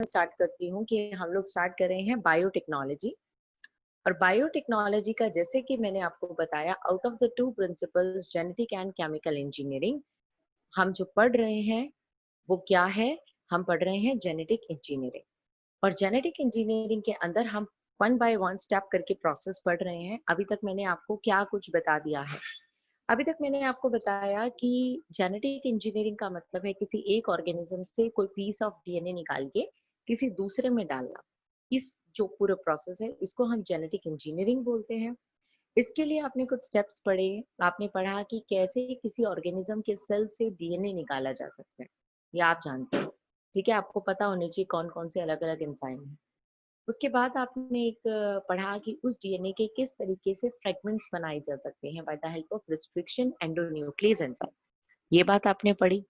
Start करती हूँ कि हम लोग स्टार्ट कर रहे हैं बायोटेक्नोलॉजी। और बायोटेक्नोलॉजी का जैसे कि मैंने आपको बताया, out of the two principles genetic and chemical engineering, हम जो पढ़ रहे हैं वो क्या है? हम पढ़ रहे हैं जेनेटिक इंजीनियरिंग। और जेनेटिक इंजीनियरिंग के अंदर हम वन बाय वन स्टेप करके प्रोसेस पढ़ रहे हैं। अभी तक मैंने आपको क्या कुछ बता दिया है? अभी तक मैंने आपको बताया कि जेनेटिक इंजीनियरिंग का मतलब है किसी एक ऑर्गेनिज्म से कोई पीस ऑफ डीएनए निकाल के किसी दूसरे में डालना। इस जो पूरा प्रोसेस है इसको हम जेनेटिक इंजीनियरिंग बोलते हैं। इसके लिए आपने कुछ स्टेप्स पढ़े। आपने पढ़ा कि कैसे किसी ऑर्गेनिज्म के सेल से डीएनए निकाला जा सकता है, ये आप जानते हो। ठीक है, आपको पता होने चाहिए कौन कौन से अलग अलग एंजाइम है। उसके बाद आपने एक पढ़ा कि उस डीएनए के किस तरीके से फ्रेगमेंट्स बनाए जा सकते हैं by the help of restriction endonuclease enzyme. ये बात आपने पढ़ी।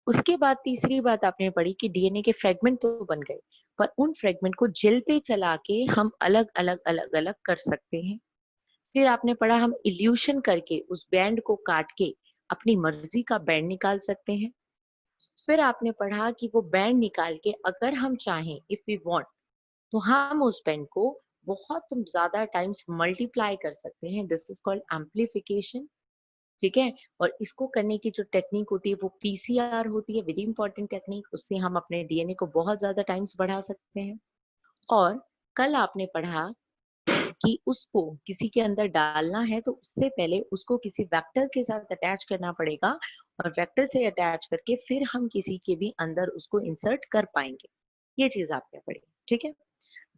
उसके बाद तीसरी बात आपने पढ़ी कि डीएनए के फ्रेगमेंट तो बन गए, पर उन फ्रेगमेंट को जेल पे चला के हम अलग अलग अलग अलग कर सकते हैं। फिर आपने पढ़ा हम इल्यूशन करके उस बैंड को काट के अपनी मर्जी का बैंड निकाल सकते हैं। फिर आपने पढ़ा कि वो बैंड निकाल के अगर हम चाहें, इफ वी वांट, तो हम उस पेन को बहुत ज्यादा टाइम्स मल्टीप्लाई कर सकते हैं। This is called amplification. ठीक है। और इसको करने की जो टेक्निक होती है वो पीसीआर होती है, वेरी इंपॉर्टेंट टेक्निक। उससे हम अपने डीएनए को बहुत ज्यादा टाइम्स बढ़ा सकते हैं। और कल आपने पढ़ा कि उसको किसी के अंदर डालना है तो उससे पहले उसको किसी वेक्टर के साथ अटैच करना पड़ेगा, और वेक्टर से अटैच करके फिर हम किसी के भी अंदर उसको इंसर्ट कर पाएंगे। ये चीज आपने पढ़ी। ठीक है।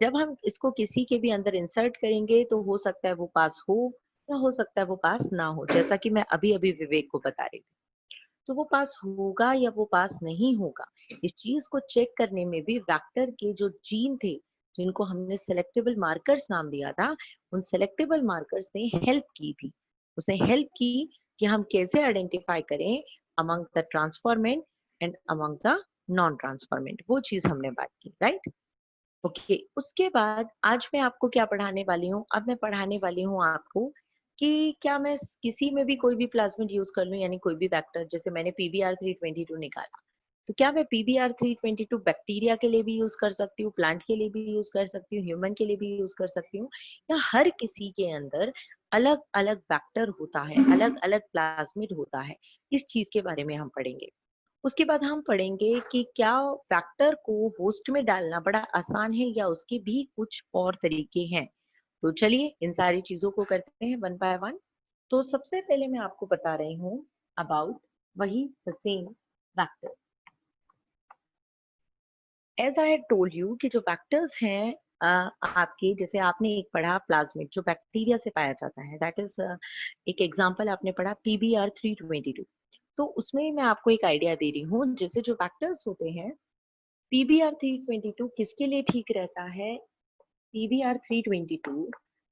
जब हम इसको किसी के भी अंदर इंसर्ट करेंगे तो हो सकता है वो पास हो या हो सकता है वो पास ना हो, जैसा कि मैं अभी अभी विवेक को बता रही थी। तो वो पास होगा या वो पास नहीं होगा, इस चीज को चेक करने में भी वेक्टर के जो जीन थे, जिनको हमने सेलेक्टेबल मार्कर्स नाम दिया था, उन सेलेक्टेबल मार्कर्स ने हेल्प की थी। उसने हेल्प की कि हम कैसे आइडेंटिफाई करें among the transformant and among the non transformant. वो चीज हमने बात की, राइट। ओके। उसके बाद आज मैं आपको क्या पढ़ाने वाली हूँ? अब मैं पढ़ाने वाली हूँ आपको कि क्या मैं किसी में भी कोई भी प्लाज्मिड यूज कर लूँ, यानी कोई भी वेक्टर। जैसे मैंने PBr322 निकाला, तो क्या मैं PBr322 बैक्टीरिया के लिए भी यूज कर सकती हूँ, प्लांट के लिए भी यूज कर सकती हूँ, ह्यूमन के लिए भी यूज कर सकती हूँ, या हर किसी के अंदर अलग अलग वेक्टर होता है, अलग अलग प्लाज्मिड होता है? इस चीज के बारे में हम पढ़ेंगे। उसके बाद हम पढ़ेंगे कि क्या फैक्टर को होस्ट में डालना बड़ा आसान है या उसके भी कुछ और तरीके हैं। तो चलिए इन सारी चीजों को करते हैं वन बाय वन। तो सबसे पहले मैं आपको बता रही हूँ अबाउट वही the same factor. As I had told you कि जो फैक्टर्स हैं आपके, जैसे आपने एक पढ़ा प्लाज्मिड जो बैक्टीरिया से पाया जाता है, दैट इज एक एग्जांपल आपने पढ़ा PBr322। तो उसमें मैं आपको एक आइडिया दे रही हूँ, जैसे जो फैक्टर्स होते हैं, PBr322 किसके लिए ठीक रहता है? PBr322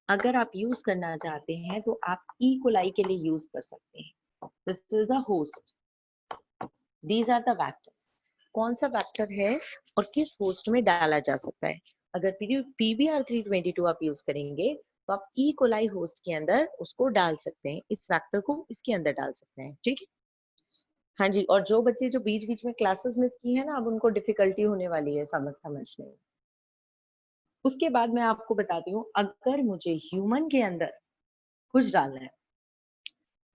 अगर आप यूज करना चाहते हैं तो आप ई कोलाई के लिए यूज कर सकते हैं। This is a host, these are the vectors. कौन सा वैक्टर है और किस होस्ट में डाला जा सकता है? अगर PBr322 आप यूज करेंगे तो आप ई कोलाई होस्ट के अंदर उसको डाल सकते हैं, इस वैक्टर को इसके अंदर डाल सकते हैं। ठीक है। हाँ जी। और जो बच्चे जो बीच बीच में क्लासेस मिस की है ना, अब उनको डिफिकल्टी होने वाली है समझने में। उसके बाद मैं आपको बताती हूँ, अगर मुझे ह्यूमन के अंदर कुछ डालना है,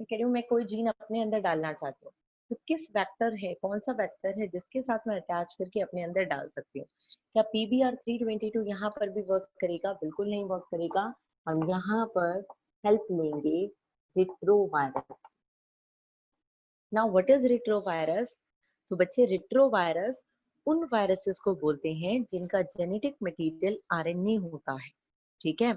मैं कह रही हूँ मैं कोई जीन अपने अंदर डालना चाहती हूँ, तो किस वेक्टर है, कौन सा वेक्टर है जिसके साथ मैं अटैच करके अपने अंदर डाल सकती हूँ? क्या PBr322 यहाँ पर भी वर्क करेगा? बिल्कुल नहीं वर्क करेगा। हम यहाँ पर हेल्प लेंगे retrovirus. Now what is retrovirus? तो बच्चे, रिट्रोवायरस उन वायरसेस को बोलते हैं जिनका जेनेटिक मटेरियल आरएनए होता है। ठीक है।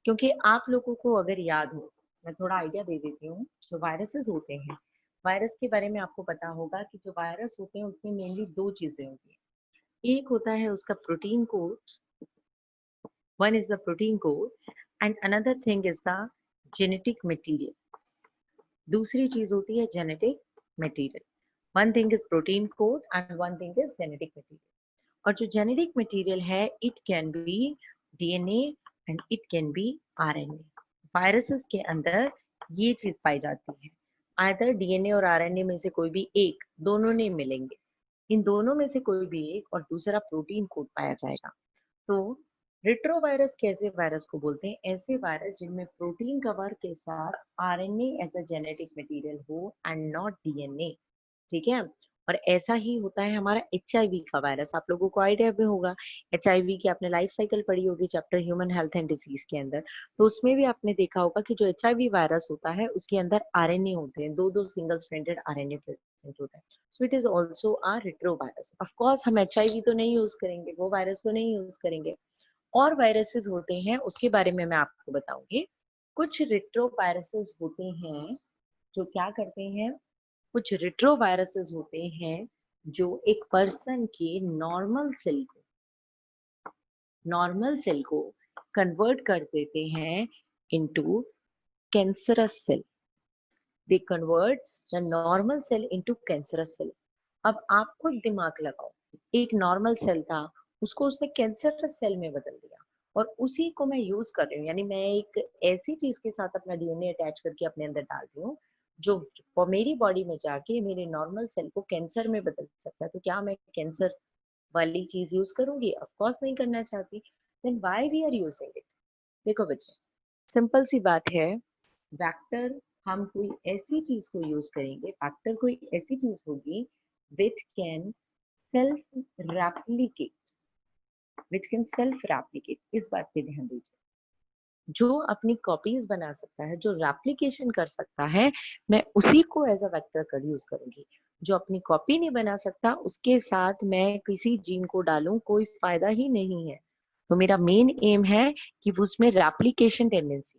क्योंकि आप लोगों को अगर याद हो, मैं थोड़ा आइडिया दे देती हूँ। जो वायरसेस होते हैं, वायरस के बारे में आपको पता होगा कि जो वायरस होते हैं उसमें मेनली दो चीजें होती है। एक होता है उसका protein code, one is the protein code, and another thing is the genetic material. दूसरी चीज होती है genetic material. One thing is protein code and one thing is genetic material. और जो जेनेटिक मटेरियल है, it can be DNA and it can be RNA. Viruses के अंदर ये चीज पाई जाती है। आइदर डीएनए और आरएनए में से कोई भी एक, दोनों नहीं मिलेंगे। इन दोनों में से कोई भी एक और दूसरा प्रोटीन कोड पाया जाएगा। तो रिट्रोवायरस कैसे वायरस को बोलते हैं? ऐसे वायरस जिनमें प्रोटीन कवर के साथ RNA as a genetic material हो एंड नॉट डीएनए, ठीक है। और ऐसा ही होता है हमारा एचआईवी का वायरस। आप लोगों को आइडिया भी होगा एचआईवी की, आपने लाइफ साइकिल पढ़ी होगी chapter human health and disease के अंदर। तो उसमें भी आपने देखा होगा कि जो एचआईवी वायरस होता है उसके अंदर आरएनए होते हैं, दो दो सिंगल स्ट्रैंडेड आरएनए प्रेजेंट होता है। So it is also a retrovirus. Of course हम एचआईवी तो नहीं यूज करेंगे, वो वायरस तो नहीं यूज करेंगे। और वायरसेस होते हैं उसके बारे में मैं आपको बताऊंगी। कुछ रिट्रोवायरसेस होते हैं जो क्या करते हैं, कुछ रिट्रोवायरसेस होते हैं जो एक पर्सन के नॉर्मल सेल को कन्वर्ट कर देते हैं into cancerous cell. They convert the normal cell into cancerous cell. अब आप खुद दिमाग लगाओ, एक नॉर्मल सेल था, उसको उसने कैंसरस सेल में बदल दिया और उसी को मैं यूज कर रही हूँ। यानी मैं एक ऐसी चीज के साथ अपना डीएनए अटैच करके अपने अंदर डाल रही हूँ जो मेरी बॉडी में जाके मेरे नॉर्मल सेल को कैंसर में बदल सकता है। तो क्या मैं कैंसर वाली चीज यूज करूंगी? ऑफ कोर्स नहीं करना चाहती। Then why we are using it? देखो बच्चे, सिंपल सी बात है। वेक्टर, हम कोई ऐसी चीज को यूज करेंगे, वेक्टर कोई ऐसी चीज होगी विच कैन सेल्फ रेप्लिकेट, इस बात पे ध्यान दीजिए। जो अपनी कॉपीज बना सकता है, जो रेप्लिकेशन कर सकता है, मैं उसी को एज अ वेक्टर कर यूज करूंगी। जो अपनी कॉपी नहीं बना सकता उसके साथ मैं किसी जीन को डालूं, कोई फायदा ही नहीं है। तो मेरा मेन एम है कि उसमें रेप्लिकेशन टेंडेंसी।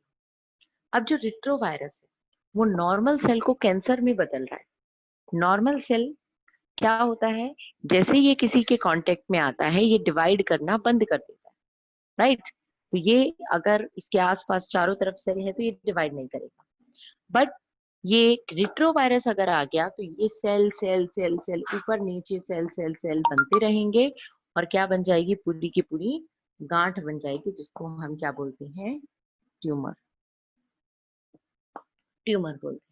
अब जो रिट्रोवायरस है वो नॉर्मल सेल को कैंसर में बदल रहा है। नॉर्मल सेल क्या होता है, जैसे ये किसी के कांटेक्ट में आता है ये डिवाइड करना बंद कर देता है, राइट। तो ये अगर इसके आसपास चारों तरफ सेल है तो ये डिवाइड नहीं करेगा। बट ये रिट्रोवायरस अगर आ गया तो ये सेल सेल सेल सेल ऊपर नीचे सेल सेल सेल बनते रहेंगे और क्या बन जाएगी, पूरी की पूरी गांठ बन जाएगी, जिसको हम क्या बोलते हैं, ट्यूमर। ट्यूमर बोलते हैं।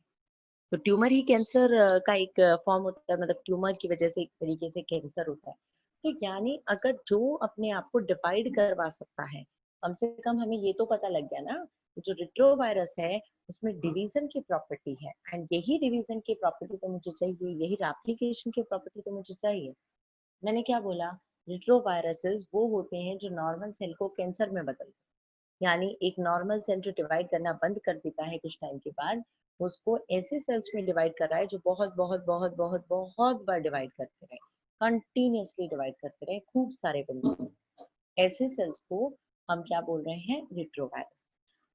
तो ट्यूमर ही कैंसर का एक फॉर्म होता है, मतलब ट्यूमर की वजह से एक तरीके से कैंसर होता है। तो यानी अगर जो अपने आप को डिवाइड करवा सकता है, कम से कम हमें ये तो पता लग गया ना, जो रिट्रोवायरस है उसमें डिवीजन की प्रॉपर्टी है, एंड यही डिवीजन की प्रॉपर्टी तो मुझे चाहिए, यही रेप्लिकेशन की प्रॉपर्टी तो मुझे चाहिए। मैंने क्या बोला, रिट्रोवायरसेस वो होते हैं जो नॉर्मल सेल को कैंसर में बदल, यानी एक नॉर्मल सेल जो डिवाइड करना बंद कर देता है कुछ टाइम के बाद, उसको ऐसे सेल्स में डिवाइड कर रहा है जो बहुत बहुत बहुत बहुत बहुत बार डिवाइड करते रहे, कंटिन्यूअसली डिवाइड करते रहे, खूब सारे बन जाए। ऐसे सेल्स को हम क्या बोल रहे हैं, रिट्रोवायरस।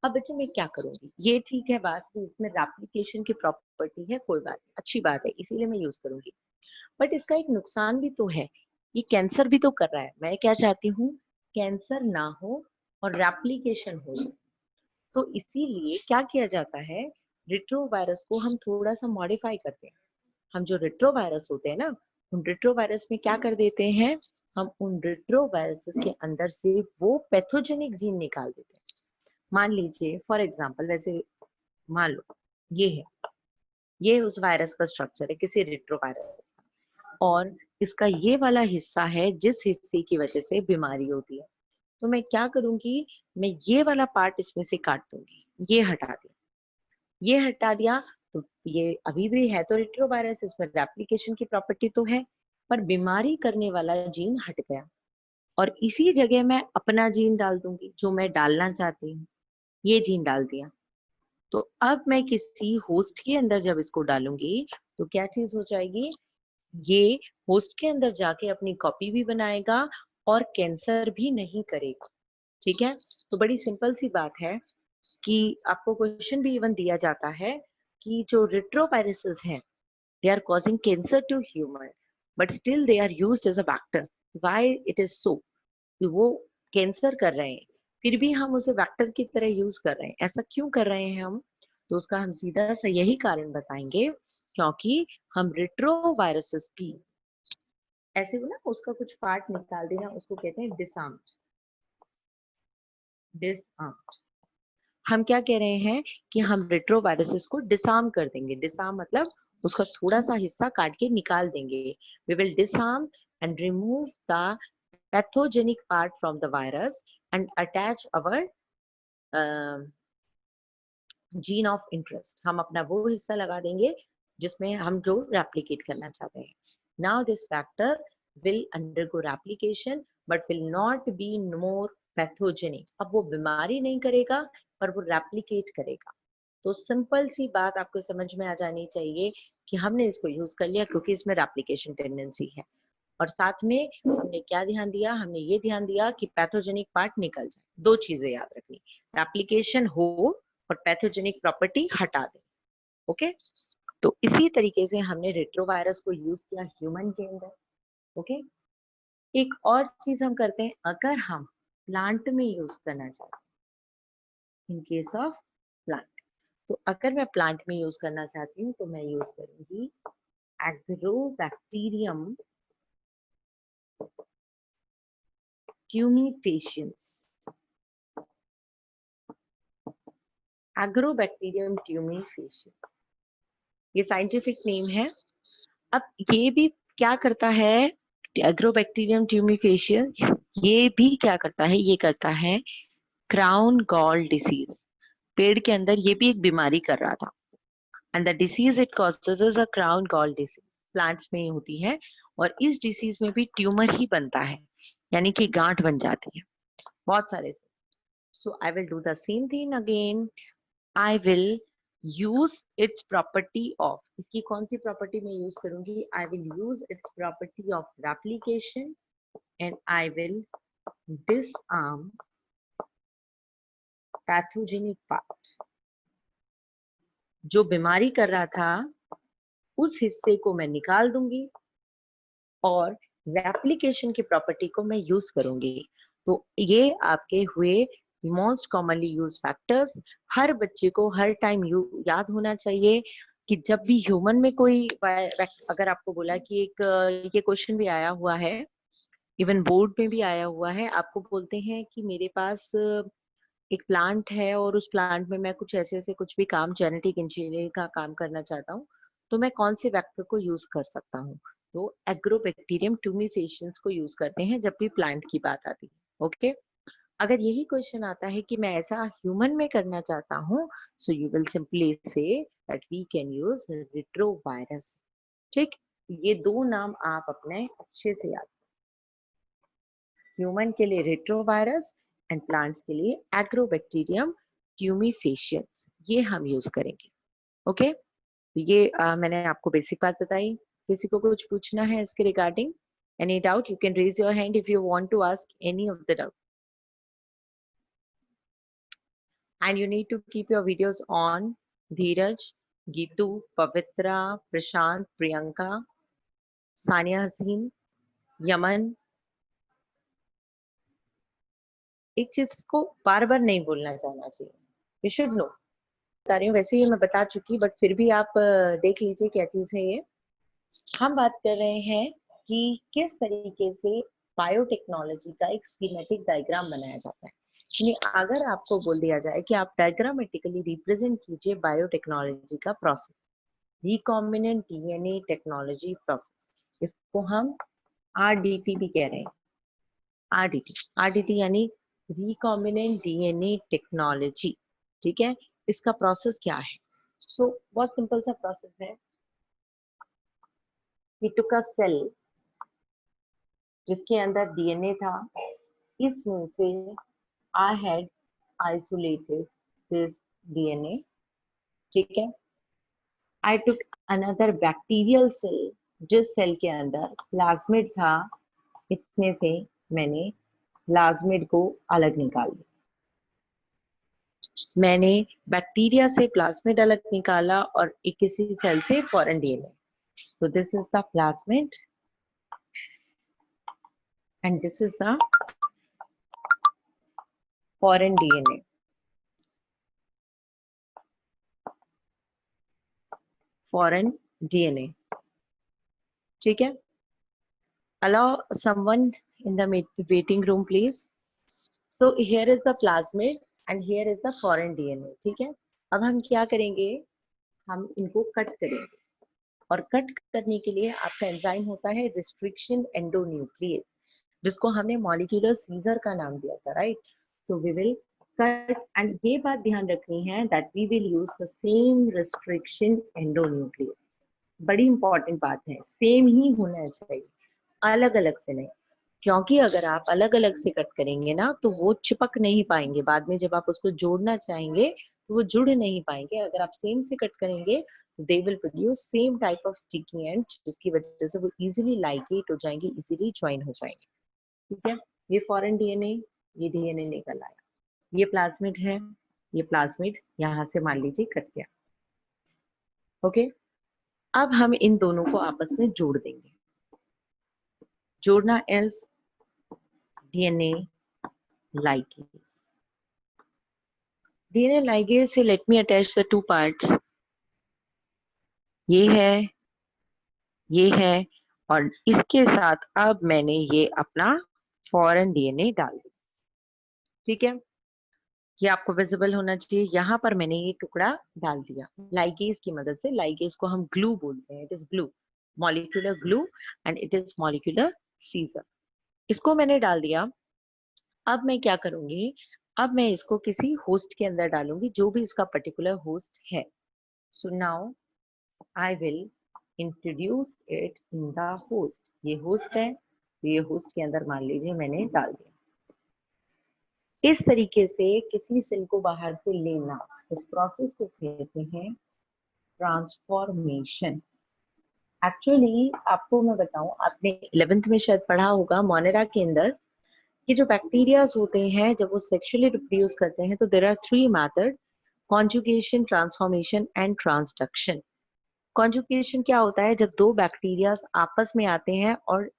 अब बच्चे मैं क्या करूंगी, ये ठीक है बात कि इसमें रेप्लिकेशन की प्रॉपर्टी है, कोई बात नहीं, अच्छी बात है, इसीलिए मैं यूज करूंगी। बट इसका एक नुकसान भी तो है, ये कैंसर भी तो कर रहा है। मैं क्या चाहती हूँ, कैंसर ना हो और रेप्लिकेशन हो जाए। तो इसीलिए क्या किया जाता है, रिट्रोवायरस को हम थोड़ा सा मॉडिफाई करते हैं। हम जो रिट्रोवायरस होते हैं ना, उन रिट्रोवायरस में क्या कर देते हैं, हम उन रिट्रोवायरसेस के अंदर से वो पैथोजेनिक जीन निकाल देते हैं। मान लीजिए फॉर एग्जांपल, वैसे मान लो ये है, ये उस वायरस का स्ट्रक्चर है किसी रिट्रोवायरस का, और इसका ये वाला हिस्सा है जिस हिस्से की वजह से बीमारी होती है। तो मैं क्या करूंगी, मैं ये वाला पार्ट इसमें से काट दूंगी, ये हटा दिया, ये हटा दिया। तो ये अभी भी है तो रिट्रोवायरस, इसमें रेप्लिकेशन की प्रॉपर्टी तो है, पर बीमारी करने वाला जीन हट गया और इसी जगह मैं अपना जीन डाल दूंगी जो मैं डालना चाहती हूँ, ये जीन डाल दिया। तो अब मैं किसी होस्ट के अंदर जब इसको डालूंगी तो क्या चीज हो जाएगी, ये होस्ट के अंदर जाके अपनी कॉपी भी बनाएगा और कैंसर भी नहीं करेगा। ठीक है। तो बड़ी सिंपल सी बात है कि आपको क्वेश्चन भी इवन दिया जाता है कि जो रिट्रोवायरसेस हैं they are causing cancer to human but still they are used as a vector. Why it is so, कि वो कैंसर कर रहे हैं फिर भी हम उसे वेक्टर की तरह यूज कर रहे हैं, ऐसा क्यों कर रहे हैं हम? तो उसका हम सीधा सा यही कारण बताएंगे, क्योंकि हम रिट्रोवायरसेस की ऐसे हो ना, उसका कुछ पार्ट निकाल देना, उसको कहते हैं डिसआर्म। डिसआर्म, हम क्या कह रहे हैं कि हम रिट्रोवायरसेस को डिसआर्म कर देंगे। डिसआर्म मतलब उसका थोड़ा सा हिस्सा काट के निकाल देंगे। We will disarm and remove the pathogenic part from the virus and attach our gene of interest. हम अपना वो हिस्सा लगा देंगे जिसमें हम जो रेप्लिकेट करना चाहते हैं। Now this factor will undergo replication but will not be more pathogenic. अब वो बीमारी नहीं करेगा पर वो रेप्लिकेट करेगा। तो सिंपल सी बात आपको समझ में आ जानी चाहिए कि हमने इसको यूज कर लिया क्योंकि इसमें रेप्लिकेशन टेंडेंसी है। और साथ में हमने क्या ध्यान दिया, हमने ये ध्यान दिया कि पैथोजेनिक पार्ट निकल जाए। दो चीजें याद रखनी, रेप्लिकेशन हो और पैथोजेनिक प्रॉपर्टी हटा दे। ओके, तो इसी तरीके से हमने रेट्रोवायरस को यूज किया ह्यूमन के अंदर। ओके, एक और चीज हम करते हैं, अगर हम प्लांट में यूज करना चाहते हैं, इन केस ऑफ प्लांट, तो अगर मैं प्लांट में यूज करना चाहती हूँ तो मैं यूज करूंगी एग्रोबैक्टीरियम ट्यूमिफेशियंस। एग्रोबैक्टीरियम ट्यूमिफेशियंस ये साइंटिफिक नेम है। अब ये भी क्या करता है, एग्रोबैक्टीरियम ट्यूमिफेशियंस ये भी क्या करता है, ये करता है क्राउन गॉल डिसीज। पेड़ के अंदर ये भी एक बीमारी कर रहा था and the disease it causes is a crown gall disease. Plants में ही होती है और इस डिसीज में भी ट्यूमर ही बनता है, यानी कि गांठ बन जाती है बहुत सारे। So I will do the same thing again. I will use its property of, इसकी कौन सी प्रॉपर्टी मैं यूज करूंगी, I will use its property of replication and I will disarm pathogenic part। जो बीमारी कर रहा था उस हिस्से को मैं निकाल दूंगी और रेप्लिकेशन की प्रॉपर्टी को मैं यूज करूंगी। तो ये आपके हुए मोस्ट कॉमनली यूज फैक्टर्स। हर बच्चे को हर टाइम याद होना चाहिए कि जब भी ह्यूमन में कोई अगर आपको बोला कि एक ये क्वेश्चन भी आया हुआ है, इवन बोर्ड में भी आया हुआ है, आपको बोलते हैं कि मेरे पास एक प्लांट है और उस प्लांट में मैं कुछ ऐसे ऐसे कुछ भी काम जेनेटिक इंजीनियरिंग का काम करना चाहता हूँ, तो मैं कौन से वेक्टर को यूज कर सकता हूँ। तो एग्रोबैक्टीरियम ट्यूमिफेशियंस को यूज करते हैं जब भी प्लांट की बात आती है। ओके, अगर यही क्वेश्चन आता है कि मैं ऐसा ह्यूमन में करना चाहता हूँ, so you will simply say that we can use retrovirus. ठीक, ये दो नाम आप अपने अच्छे से याद, ह्यूमन के लिए रेट्रोवायरस एंड प्लांट्स के लिए एग्रोबैक्टीरियम ट्यूमिफेशियंस, ये हम यूज करेंगे। ओके, तो ये मैंने आपको बेसिक बात बताई। किसी को कुछ पूछना है इसके regarding, any doubt, you can raise your hand if you want to ask any of the doubt. And you need to keep your videos on. Dheeraj, Gitu, Pavitra, Prashant, Priyanka, Sania Haseen, Yaman, एक चीज को बार बार नहीं बोलना चाहना चाहिए, you should know. बता रही हूँ, वैसे ही मैं बता चुकी, बट फिर भी आप देख लीजिए क्या चीज है ये। हम बात कर रहे हैं कि किस तरीके से बायोटेक्नोलॉजी का एक स्कीमेटिक डायग्राम बनाया जाता है। यानी अगर आपको बोल दिया जाए कि आप डायग्रामेटिकली रिप्रेजेंट कीजिए बायोटेक्नोलॉजी का process, recombinant DNA technology process, इसको हम आरडीटी भी कह रहे हैं। आरडीटी, आरडीटी यानी रिकॉम्बिनेंट डीएनए टेक्नोलॉजी। ठीक है, इसका प्रोसेस क्या है? सो बहुत सिंपल सा प्रोसेस है। वी टुक अ सेल जिसके अंदर डीएनए था, इसमें से I had isolated this DNA. ठीक है, आई टुक अनदर बैक्टीरियल सेल, जिस सेल के अंदर प्लाज्मिड था, इसमें से मैंने प्लाज्मिड को अलग निकाल दिया। मैंने बैक्टीरिया से प्लाज्मिड अलग निकाला और एक किसी सेल से फॉरेन डीएनए। तो this is the plasmid and this is the foreign DNA. Foreign DNA, ठीक है। Allow someone in the waiting room please. So here is the plasmid and here is the foreign DNA। ठीक है, अब हम क्या करेंगे, हम इनको कट करेंगे। और कट करने के लिए आपका एंजाइम होता है रिस्ट्रिक्शन एंडोन्यूक्लियस, जिसको हमने मॉलिक्यूलर सीजर का नाम दिया था, राइट? तो वी विल कट, एंड ये बात ध्यान रखनी है that we will use the same restriction endonuclease. बड़ी इंपॉर्टेंट बात है, सेम ही होना चाहिए, अलग अलग से नहीं, क्योंकि अगर आप अलग अलग से कट करेंगे ना तो वो चिपक नहीं पाएंगे, बाद में जब आप उसको जोड़ना चाहेंगे तो वो जुड़ नहीं पाएंगे। अगर आप सेम से कट करेंगे they will produce same type of sticky and, जिसकी वजह से वो इजीली लाइगेट हो जाएंगे, इजीली ज्वाइन हो जाएंगे। ठीक है, ये फॉरेन डीएनए, ये डीएनए निकल आया, ये प्लाज्मिड है, ये प्लाज्मिड यहाँ से मान लीजिए कट गया। ओके, अब हम इन दोनों को आपस में जोड़ देंगे। जोड़ना else DNA ligase. DNA ligase से let me attach the two parts. ये है और इसके साथ अब मैंने ये अपना फॉरेन डीएनए डाल दिया। ठीक है, ये आपको विजिबल होना चाहिए। यहाँ पर मैंने ये टुकड़ा डाल दिया लाइगेज की मदद से। लाइगेज को हम ग्लू बोलते हैं, it is glue, molecular glue and it is molecular scissor. इसको मैंने डाल दिया। अब मैं क्या करूंगी, अब मैं इसको किसी होस्ट के अंदर डालूंगी, जो भी इसका पर्टिकुलर होस्ट है। So now I will introduce it in the host. ये होस्ट है, ये होस्ट के अंदर मान लीजिए मैंने डाल दिया। इस तरीके से किसी सेल को बाहर से लेना, इस प्रोसेस को कहते हैं ट्रांसफॉर्मेशन। एक्चुअली आपको मैं बताऊं, आपने 11th में शायद पढ़ा होगा मोनेरा के अंदर, ये जो बैक्टीरियाज होते हैं जब वो सेक्सुअली रिप्रोड्यूस करते हैं तो there are 3 method: conjugation, transformation and transduction. Conjugation क्या होता है, जब दो बैक्टीरियाज आपस में आते हैं, और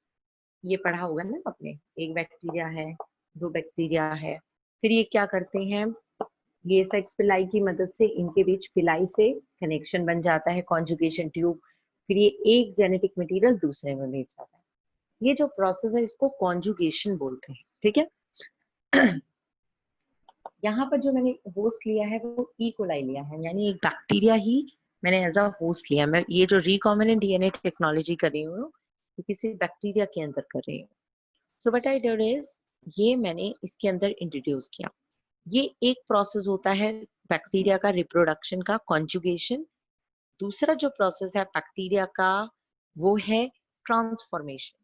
ये पढ़ा होगा ना आपने, एक बैक्टीरिया है, दो बैक्टीरिया है, फिर ये क्या करते हैं, ये सेक्स पिलाई की मदद से इनके बीच पिलाई से कनेक्शन बन जाता है, कॉन्जुगेशन ट्यूब, फिर ये एक जेनेटिक मटेरियल दूसरे में भेज जाता है। ये जो प्रोसेस है इसको कॉन्जुगेशन बोलते हैं। ठीक है, यहाँ पर जो मैंने होस्ट लिया है वो ई कोलाई लिया है, यानी एक बैक्टीरिया ही मैंने एज अ होस्ट लिया। मैं ये जो रिकॉम्बिनेंट डीएनए टेक्नोलॉजी कर रही हूँ ये किसी बैक्टीरिया के अंदर कर रही हूँ। So what I did is, ये मैंने इसके अंदर इंट्रोड्यूस किया। ये एक प्रोसेस होता है बैक्टीरिया का रिप्रोडक्शन का, कॉन्जुगेशन। दूसरा जो प्रोसेस है बैक्टीरिया का वो है transformation.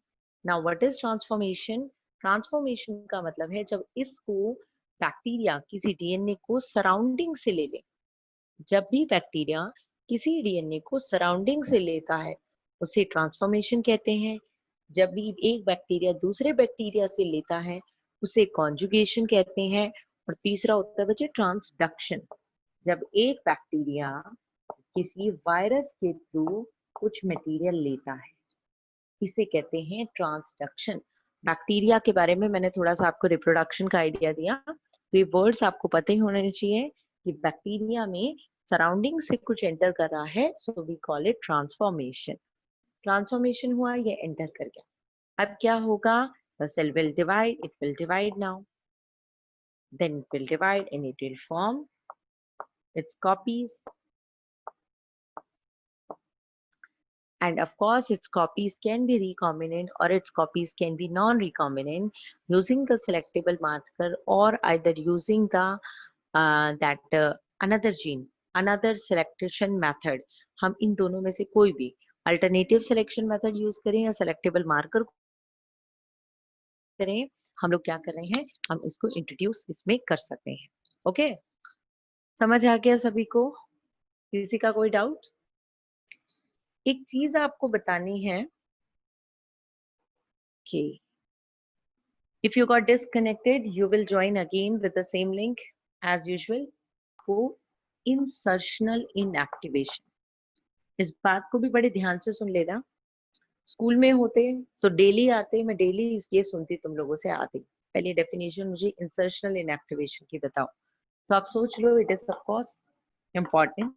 Now what is transformation? Transformation का मतलब है जब इसको बैक्टीरिया किसी डीएनए को सराउंडिंग से ले ले। जब भी बैक्टीरिया किसी डीएनए को सराउंडिंग से लेता है उसे ट्रांसफॉर्मेशन कहते हैं। जब भी एक बैक्टीरिया दूसरे बैक्टीरिया से लेता है उसे कॉन्जुगेशन कहते हैं। और तीसरा होता है बच्चे ट्रांसडक्शन। जब एक बैक्टीरिया किसी वायरस के थ्रू कुछ मटेरियल लेता है इसे कहते हैं ट्रांसडक्शन। बैक्टीरिया के बारे में मैंने थोड़ा सा आपको रिप्रोडक्शन का आइडिया दिया, तो ये वर्ड्स आपको पता ही होने चाहिए कि बैक्टीरिया में सराउंडिंग से कुछ एंटर कर रहा है, so we call it transformation. Transformation हुआ, ये एंटर कर गया। अब क्या होगा, the cell will divide, it will divide now, then it will divide and it will form its copies, and of course its copies can be recombinant or its copies can be non-recombinant using the selectable marker or either using the another gene, another selection method। हम इन दोनों में से कोई भी alternative selection method use करें या selectable marker करें, हम लोग क्या कर रहे हैं, हम इसको इंट्रोड्यूस इसमें कर सकते हैं। ओके, समझ आ गया सभी को? किसी का कोई डाउट? एक चीज आपको बतानी है कि if you got disconnected you will join again with the same link as usual for insertional inactivation। इस बात को भी बड़े ध्यान से सुन लेना। स्कूल में होते तो डेली आते, मैं डेली ये सुनती तुम लोगों से आती, पहले डेफिनेशन मुझे इंसर्शनल इनएक्टिवेशन की बताओ, तो आप सोच लो it is of course important.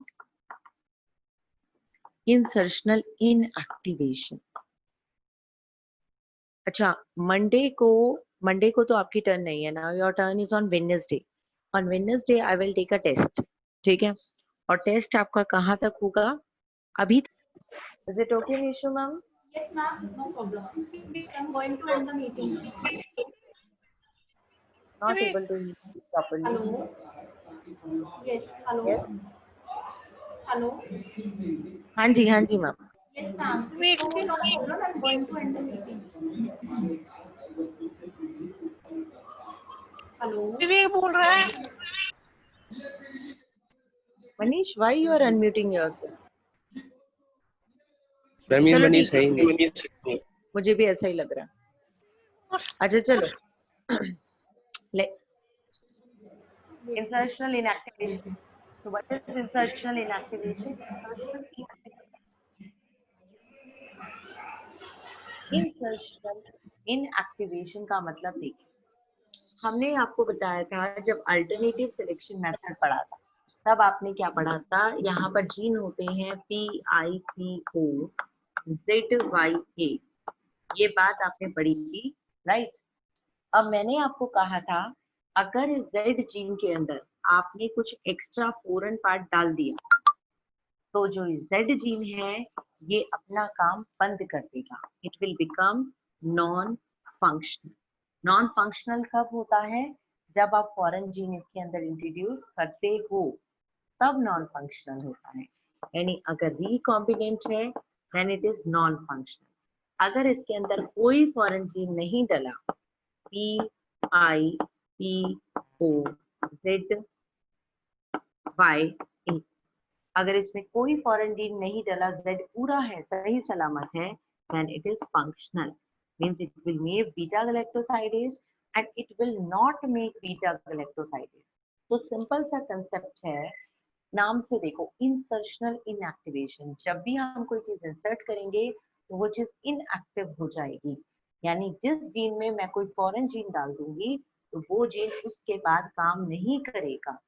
Insertional inactivation, अच्छा मंडे को तो आपकी टर्न नहीं है ना, your turn is on Wednesday. On Wednesday I will take a test, ठीक है? और टेस्ट आपका कहाँ तक होगा, अभी Is it okay, Nishu ma'am? Yes, ma'am. No problem. I'm going to end the meeting. Not able to hear you properly. Hello. Yes. Hello. Yes. Hello. हाँ जी ma'am. Yes, ma'am. It's okay. No problem. I'm going to end the meeting. Hello. विवेक बोल रहा है. Manish, why you are unmuting yourself? Ma'am ये चलो मनीष ठीक है है, ही नहीं. मुझे भी ऐसा ही लग रहा है. अच्छा चलो. ले insertional inactivation. So what is insertional inactivation? Insertional inactivation का मतलब देखिए, हमने आपको बताया था जब अल्टरनेटिव सिलेक्शन मेथड पढ़ा था, तब आपने क्या पढ़ा था, यहाँ पर जीन होते हैं PICO ZYA, ये बात आपने पढ़ी थी, राइट. अब मैंने आपको कहा था अगर इस Z जीन के अंदर आपने कुछ एक्स्ट्रा फॉरेन पार्ट डाल दिया तो जो Z जीन है ये अपना काम बंद कर देगा. It will become non functional. Non functional कब होता है, जब आप फॉरेन जीन इसके अंदर इंट्रोड्यूस करते हो, तब नॉन फंक्शनल होता है. यानी अगर रिकॉम्बिनेंट है then it is non functional. अगर इसके अंदर कोई फॉरेन जीन नहीं डला, PICO ZYA, अगर इसमें कोई फॉरेन जीन नहीं डला, Z पूरा है, सही सलामत है, then it is functional. Means it will make beta galactosidase and it will not make beta galactosidase. तो सिंपल सा कंसेप्ट है, नाम से देखो, इंसर्शनल इनएक्टिवेशन. जब भी हम कोई चीज इंसर्ट करेंगे तो वो चीज इनएक्टिव हो जाएगी. यानी जिस जीन में मैं कोई फॉरेन जीन डाल दूंगी तो वो जीन उसके बाद काम नहीं करेगा.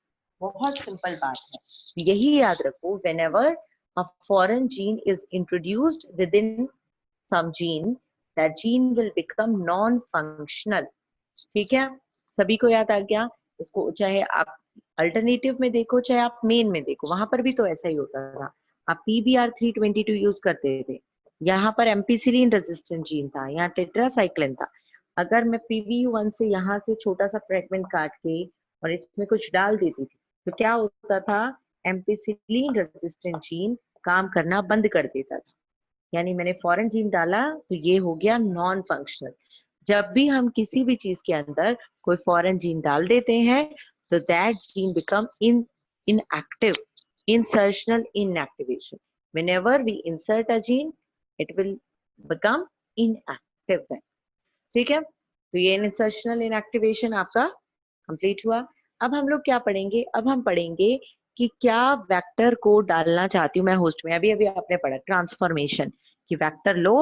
बहुत सिंपल बात है, यही याद रखो. whenever a foreign gene is introduced within some gene, that gene will become non functional. ठीक है, सभी को याद आ गया. इसको चाहे आप अल्टरनेटिव में देखो चाहे आप मेन में देखो, वहां पर भी तो ऐसा ही होता था. आप PBR322 यूज करते थे, यहाँ पर एम्पीसिलिन रेजिस्टेंट जीन था, यहाँ टेट्रासाइक्लिन था. अगर मैं PBU1 से यहाँ से छोटा सा फ्रेगमेंट काट के और इसमें कुछ डाल देती थी तो क्या होता था, एम्पीसिलिन रेजिस्टेंट जीन काम करना बंद कर देता था. यानी मैंने फॉरेन जीन डाला तो ये हो गया नॉन फंक्शनल. जब भी हम किसी भी चीज के अंदर कोई फॉरेन जीन डाल देते हैं तो that gene become inactive. Insertional inactivation. Whenever we insert a gene, it will become inactive then. ठीक है, तो ये इंसर्शनल इनएक्टिवेशन आपका कंप्लीट हुआ. अब हम लोग क्या पढ़ेंगे, अब हम पढ़ेंगे कि क्या वेक्टर को डालना चाहती हूँ मैं होस्ट में. अभी अभी आपने पढ़ा ट्रांसफॉर्मेशन, कि वेक्टर लो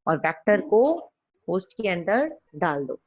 और वेक्टर को होस्ट के अंदर डाल दो.